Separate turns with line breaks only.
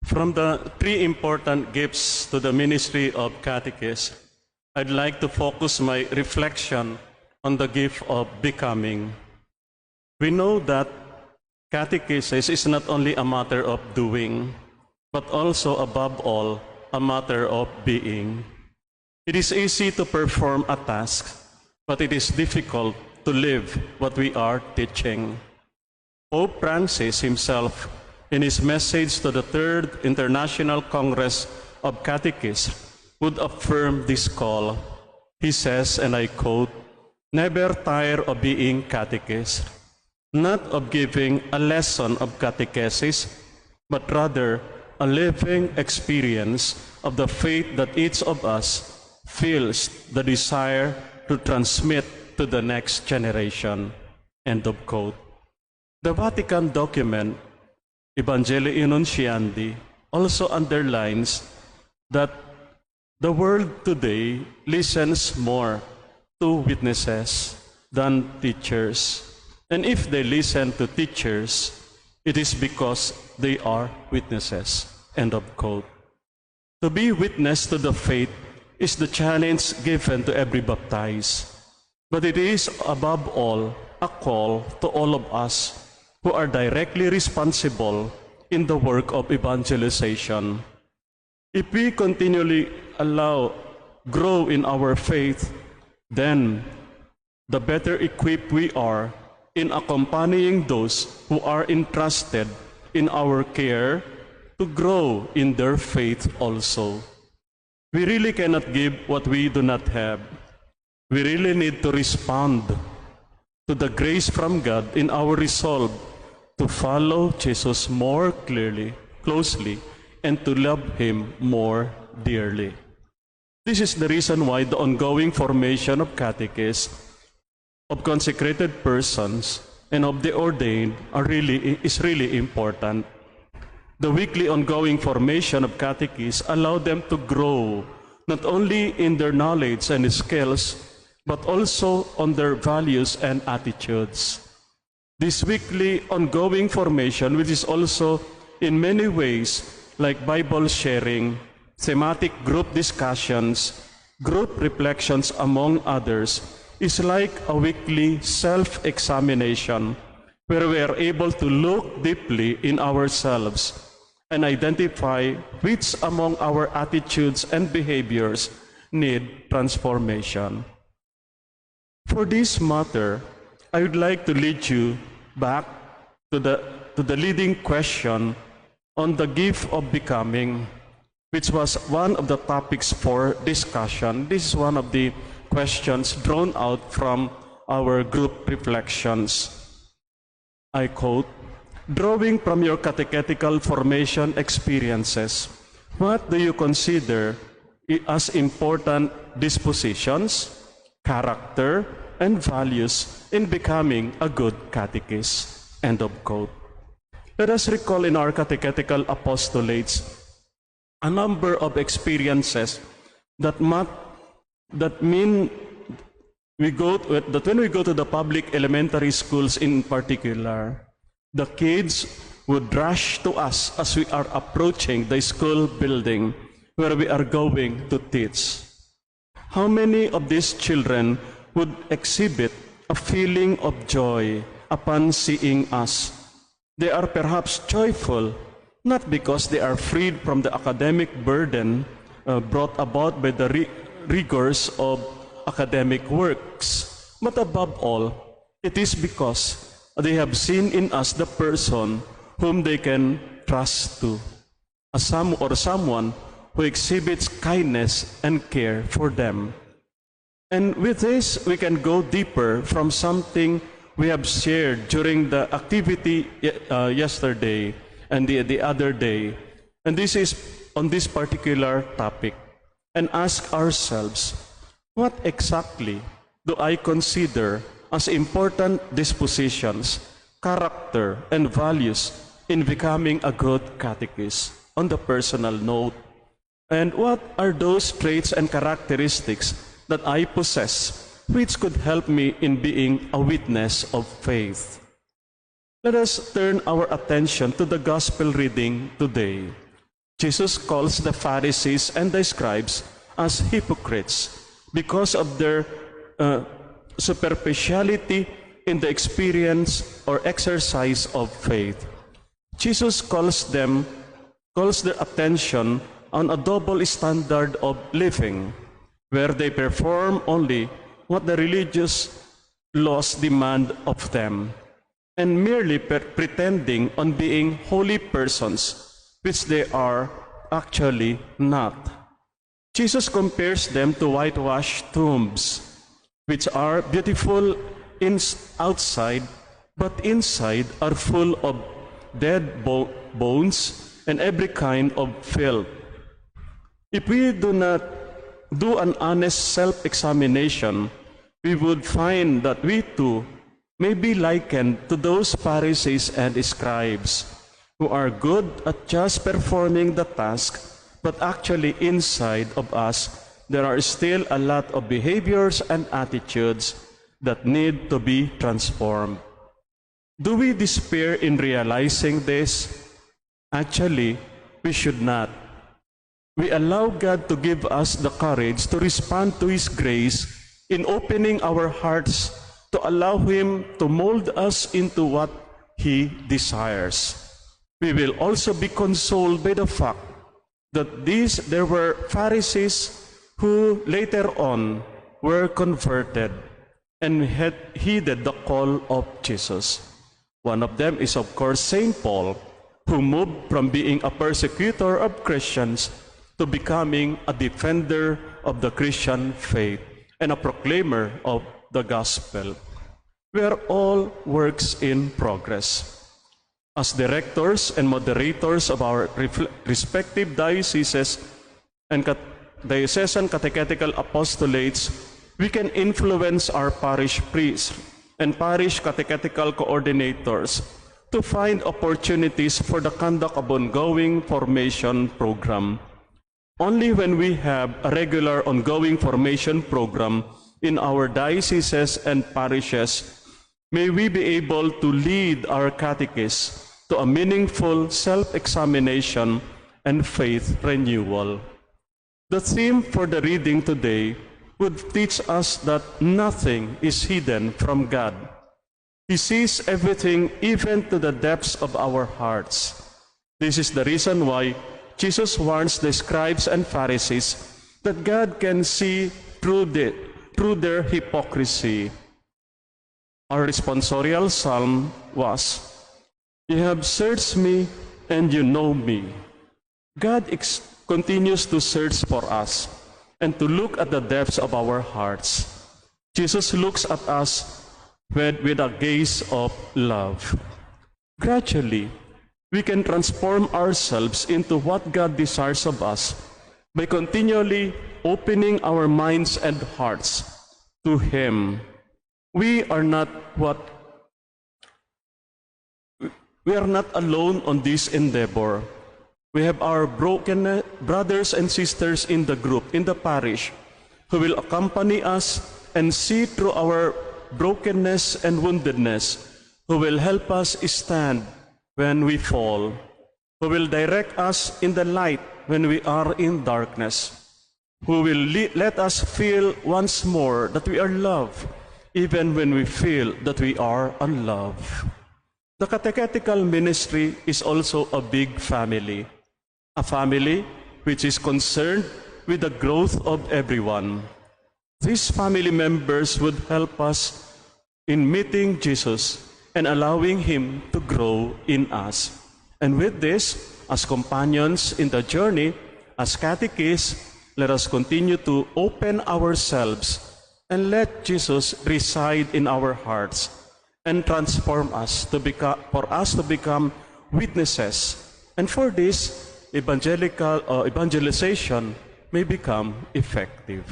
From the three important gifts to the Ministry of Catechists, I'd like to focus my reflection on the gift of becoming. We know that catechesis is not only a matter of doing, but also, above all, a matter of being. It is easy to perform a task, but it is difficult to live what we are teaching. Pope Francis himself, in his message to the Third International Congress of Catechists, would affirm this call. He says, and I quote, "Never tire of being catechist, not of giving a lesson of catechesis, but rather a living experience of the faith that each of us feels the desire to transmit to the next generation." End of quote. The Vatican document, Evangelii Nuntiandi, also underlines that the world today listens more to witnesses than teachers. And if they listen to teachers, it is because they are witnesses. End of quote. To be witness to the faith is the challenge given to every baptized. But it is, above all, a call to all of us who are directly responsible in the work of evangelization. If we continually grow in our faith, then the better equipped we are in accompanying those who are entrusted in our care to grow in their faith also. We really cannot give what we do not have. We really need to respond to the grace from God in our resolve to follow Jesus more closely, and to love Him more dearly. This is the reason why the ongoing formation of catechists, of consecrated persons, and of the ordained is really important. The weekly ongoing formation of catechists allow them to grow not only in their knowledge and skills, but also on their values and attitudes. This weekly ongoing formation, which is also in many ways like Bible sharing, thematic group discussions, group reflections, among others, is like a weekly self-examination where we are able to look deeply in ourselves and identify which among our attitudes and behaviors need transformation. For this matter, I would like to lead you back to the leading question on the gift of becoming, which was one of the topics for discussion. This is one of the questions drawn out from our group reflections. I quote, "Drawing from your catechetical formation experiences, what do you consider as important dispositions, character, and values in becoming a good catechist?" End of quote. Let us recall in our catechetical apostolates a number of experiences that mean that when we go to the public elementary schools in particular, the kids would rush to us as we are approaching the school building where we are going to teach. How many of these children would exhibit a feeling of joy upon seeing us? They are perhaps joyful, not because they are freed from the academic burden brought about by the rigors of academic works, but above all, it is because they have seen in us the person whom they can trust to, someone who exhibits kindness and care for them. And with this, we can go deeper from something we have shared during the activity yesterday and the other day. And this is on this particular topic. And ask ourselves, what exactly do I consider as important dispositions, character, and values in becoming a good catechist on the personal note? And what are those traits and characteristics that I possess which could help me in being a witness of faith? Let us turn our attention to the gospel reading today. Jesus calls the Pharisees and the scribes as hypocrites because of their superficiality in the experience or exercise of faith. Jesus calls their attention on a double standard of living, where they perform only what the religious laws demand of them, and merely pretending on being holy persons, which they are actually not. Jesus compares them to whitewashed tombs, which are beautiful outside, but inside are full of dead bones and every kind of filth. If we do not do an honest self-examination, we would find that we too may be likened to those Pharisees and scribes who are good at just performing the task, but actually inside of us there are still a lot of behaviors and attitudes that need to be transformed. Do we despair in realizing this? Actually, we should not. We allow God to give us the courage to respond to His grace in opening our hearts to allow Him to mold us into what He desires. We will also be consoled by the fact that there were Pharisees who later on were converted and had heeded the call of Jesus. One of them is, of course, St. Paul, who moved from being a persecutor of Christians to becoming a defender of the Christian faith and a proclaimer of the gospel. We are all works in progress. As directors and moderators of our respective dioceses and diocesan catechetical apostolates, we can influence our parish priests and parish catechetical coordinators to find opportunities for the conduct of ongoing formation program. Only when we have a regular ongoing formation program in our dioceses and parishes may we be able to lead our catechists to a meaningful self-examination and faith renewal. The theme for the reading today would teach us that nothing is hidden from God. He sees everything, even to the depths of our hearts. This is the reason why Jesus warns the scribes and Pharisees that God can see through their hypocrisy. Our responsorial psalm was, "You have searched me and you know me." God continues to search for us and to look at the depths of our hearts. Jesus looks at us with a gaze of love. Gradually, we can transform ourselves into what God desires of us by continually opening our minds and hearts to Him. We are not alone on this endeavor. We have our broken brothers and sisters in the group, in the parish, who will accompany us and see through our brokenness and woundedness, who will help us stand when we fall, who will direct us in the light when we are in darkness, who will let us feel once more that we are loved, even when we feel that we are unloved. The catechetical ministry is also a big family, a family which is concerned with the growth of everyone. These family members would help us in meeting Jesus and allowing Him to grow in us. And with this, as companions in the journey, as catechists, let us continue to open ourselves and let Jesus reside in our hearts and transform us for us to become witnesses. And for this, evangelization may become effective.